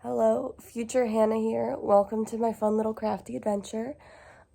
Hello, future Hannah here. Welcome to my fun little crafty adventure.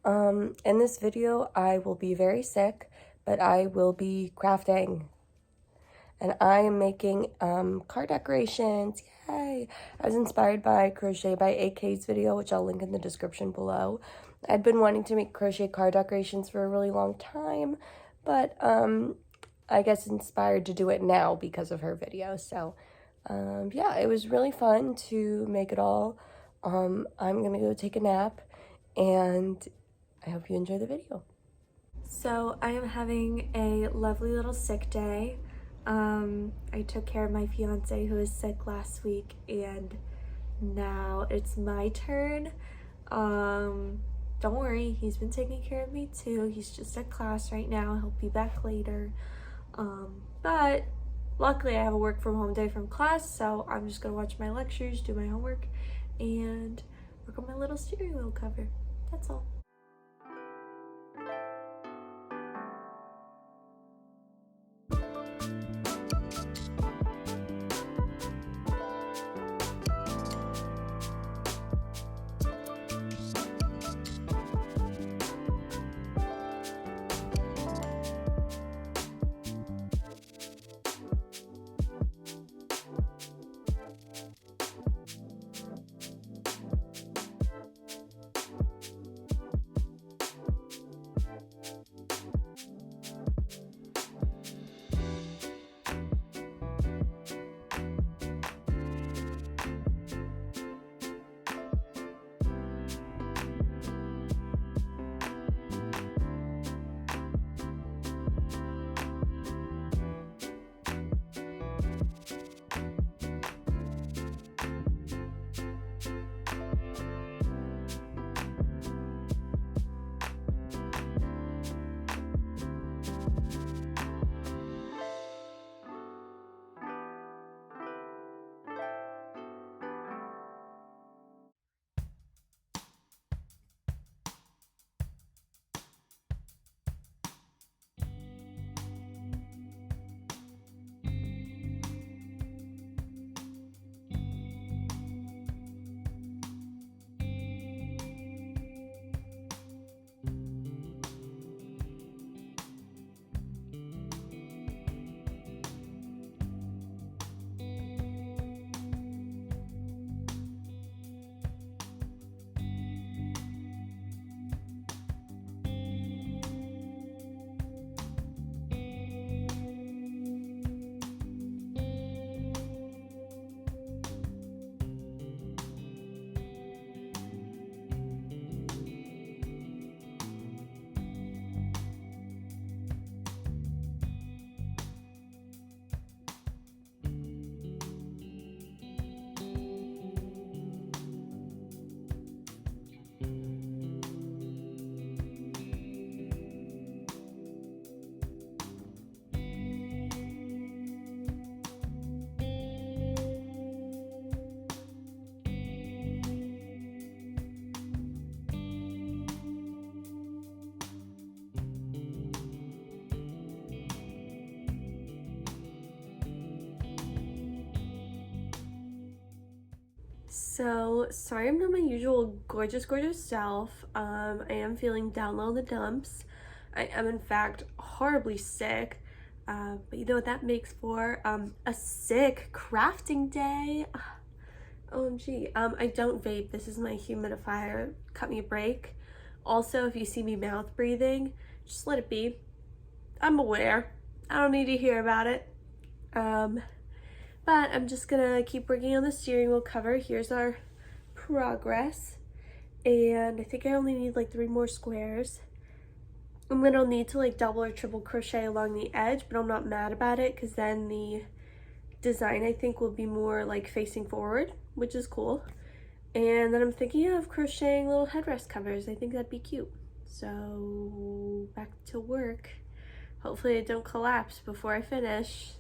In this video, I will be very sick, but I will be crafting. And I am making card decorations. Yay! I was inspired by Crochet by AK's video, which I'll link in the description below. I'd been wanting to make crochet card decorations for a really long time, but I guess inspired to do it now because of her video. So yeah, it was really fun to make it all. I'm gonna go take a nap, and I hope you enjoy the video. So I am having a lovely little sick day. I took care of my fiance who was sick last week, and now it's my turn. Don't worry, he's been taking care of me too. He's just at class right now. He'll be back later. But luckily I have a work from home day from class, so I'm just gonna watch my lectures, do my homework, and work on my little steering wheel cover. That's all. So, sorry I'm not my usual gorgeous self. I am feeling down low in the dumps. I am in fact horribly sick. But you know what that makes for? A sick crafting day. OMG. I don't vape. This is my humidifier. Cut me a break. Also, if you see me mouth breathing, just let it be. I'm aware. I don't need to hear about it. But I'm just gonna keep working on the steering wheel cover. Here's our progress. And I think I only need like 3 more squares. I'm gonna need to like double or triple crochet along the edge, but I'm not mad about it because then the design I think will be more like facing forward, which is cool. And then I'm thinking of crocheting little headrest covers. I think that'd be cute. So back to work. Hopefully it don't collapse before I finish.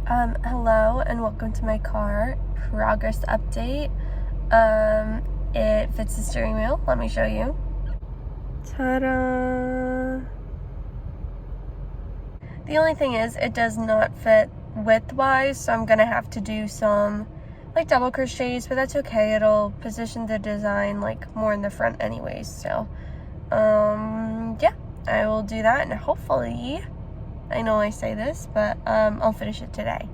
Hello and welcome to my car. Progress update. It fits the steering wheel. Let me show you. Ta-da! The only thing is, it does not fit width-wise, so I'm gonna have to do some like double crochets, but that's okay. It'll position the design like more in the front anyways, so yeah, I will do that, and hopefully, I know I say this, but I'll finish it today.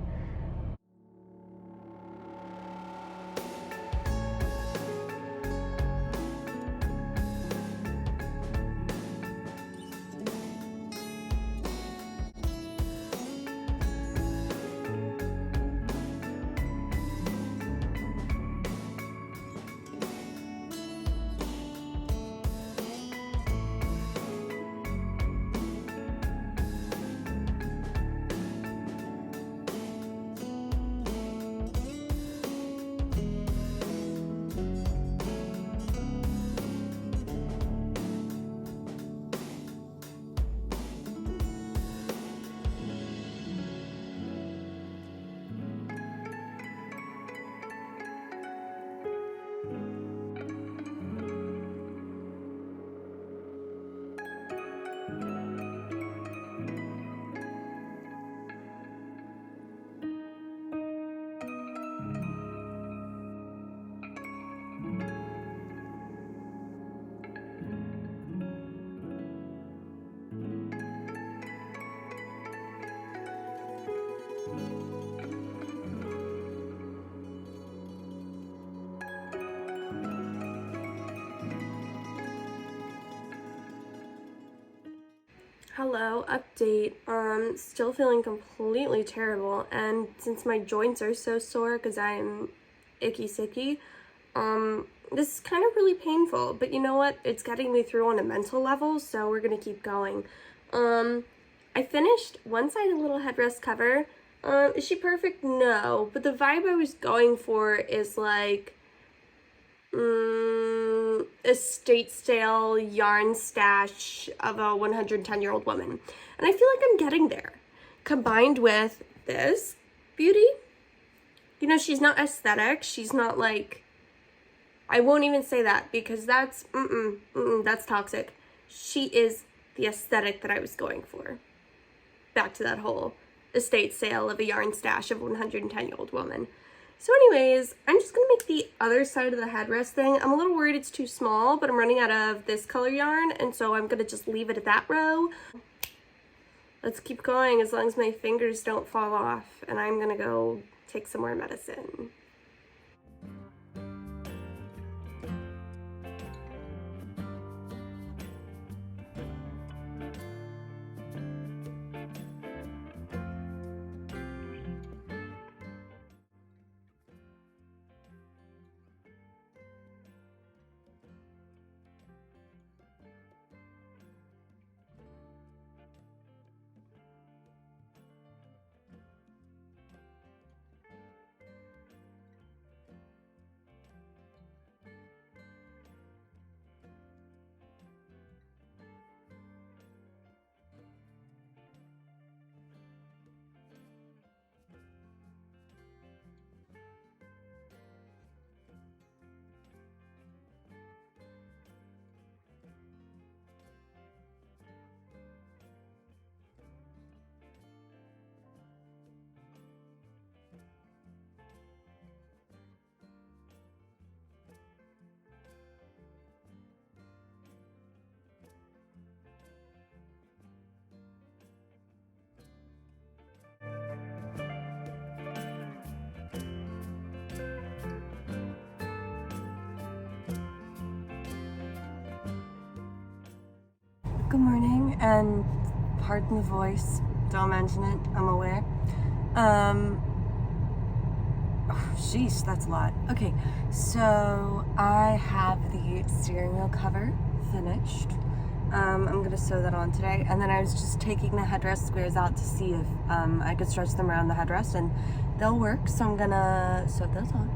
Hello, update. Still feeling completely terrible, and since my joints are so sore because I'm icky sicky, this is kind of really painful, but you know what? It's getting me through on a mental level, so we're gonna keep going. I finished one side of the little headrest cover. Is she perfect? No, but the vibe I was going for is like, estate sale yarn stash of a 110-year-old woman. And I feel like I'm getting there. Combined with this beauty. You know, she's not aesthetic. She's not like, I won't even say that because that's, that's toxic. She is the aesthetic that I was going for. Back to that whole estate sale of a yarn stash of a 110-year-old woman. So anyways, I'm just gonna make the other side of the headrest thing. I'm a little worried it's too small, but I'm running out of this color yarn, and so I'm gonna just leave it at that row. Let's keep going as long as my fingers don't fall off, and I'm gonna go take some more medicine. Good morning, and pardon the voice, don't mention it, I'm aware. Sheesh, that's a lot. Okay, so I have the steering wheel cover finished. I'm gonna sew that on today, and then I was just taking the headrest squares out to see if I could stretch them around the headrest, and they'll work, so I'm gonna sew those on.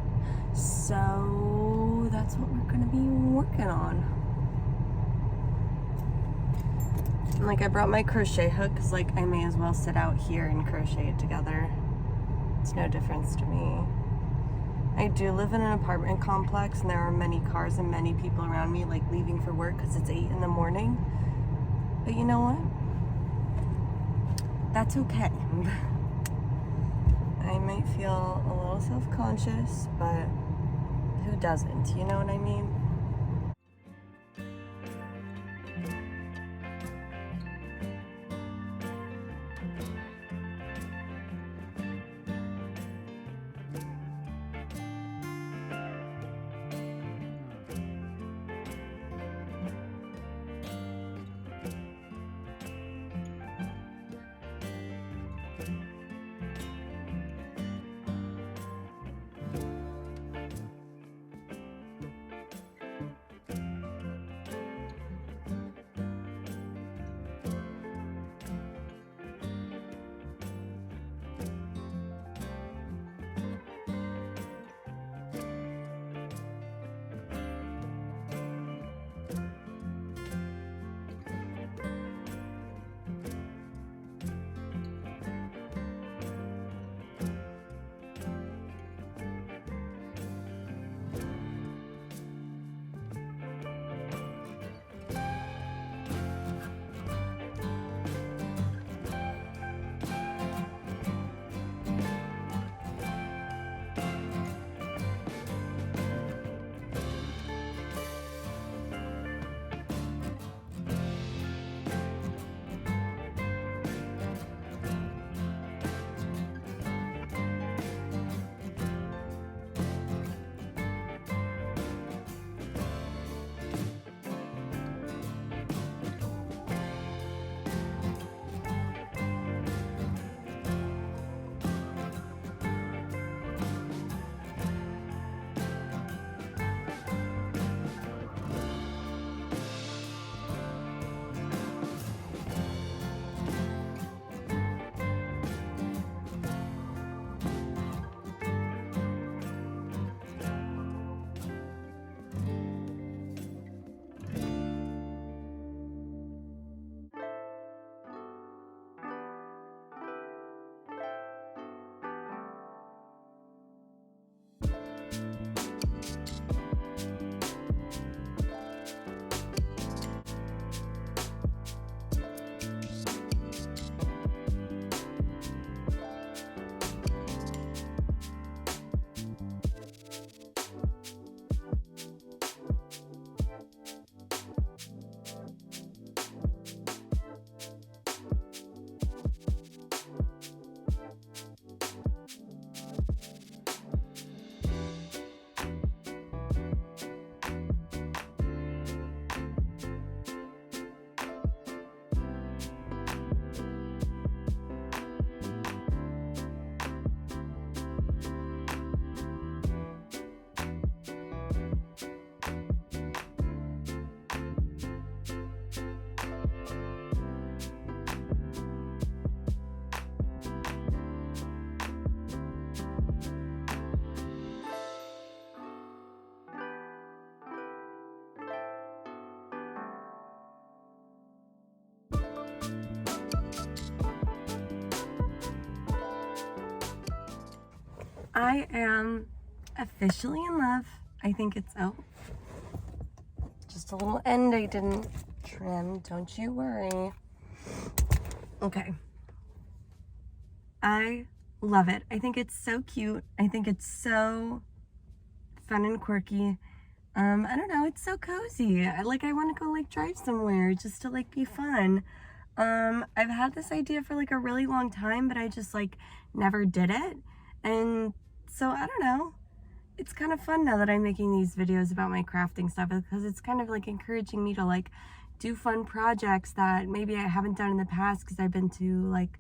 So that's what we're gonna be working on. And like, I brought my crochet hook because like I may as well sit out here and crochet it together. It's no difference to me. I do live in an apartment complex and there are many cars and many people around me, like leaving for work because it's 8 in the morning. But you know what? That's okay. I might feel a little self-conscious, but who doesn't? You know what I mean? I am officially in love. I think it's, oh, just a little end I didn't trim, don't you worry. Okay. I love it. I think it's so cute. I think it's so fun and quirky. I don't know, it's so cozy. I want to go like drive somewhere just to like be fun. I've had this idea for like a really long time, but I just like never did it. And so I don't know, it's kind of fun now that I'm making these videos about my crafting stuff, because it's kind of like encouraging me to like do fun projects that maybe I haven't done in the past, because I've been too like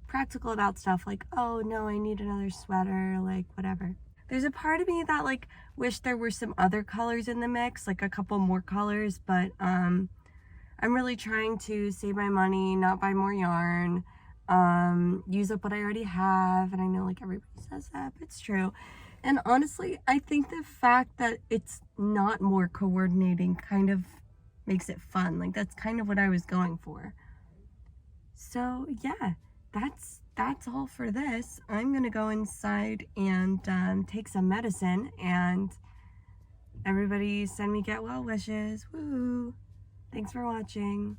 practical about stuff, like, oh no, I need another sweater, like whatever. There's a part of me that like wish there were some other colors in the mix, like a couple more colors, but I'm really trying to save my money, not buy more yarn, use up what I already have. And I know like everybody says that, but it's true. And honestly, I think the fact that it's not more coordinating kind of makes it fun. Like that's kind of what I was going for. So yeah, that's that's all for this. I'm gonna go inside and take some medicine, and everybody send me get well wishes. Woo! Thanks for watching.